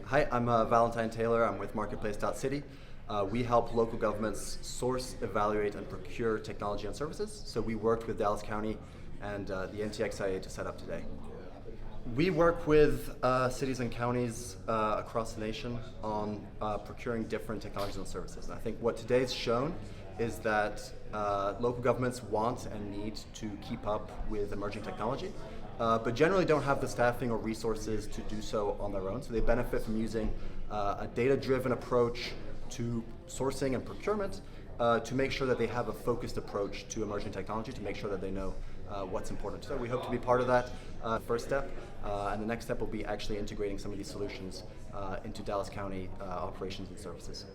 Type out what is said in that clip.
Hi, I'm Valentine Taylor. I'm with Marketplace.city. We help local governments source, evaluate, and procure technology and services. So we worked with Dallas County and the NTXIA to set up today. We work with cities and counties across the nation on procuring different technologies and services. And I think what today's shown is that local governments want and need to keep up with emerging technology, but generally don't have the staffing or resources to do so on their own. So they benefit from using a data-driven approach to sourcing and procurement to make sure that they have a focused approach to emerging technology, to make sure that they know what's important. So we hope to be part of that first step, and the next step will be actually integrating some of these solutions into Dallas County operations and services.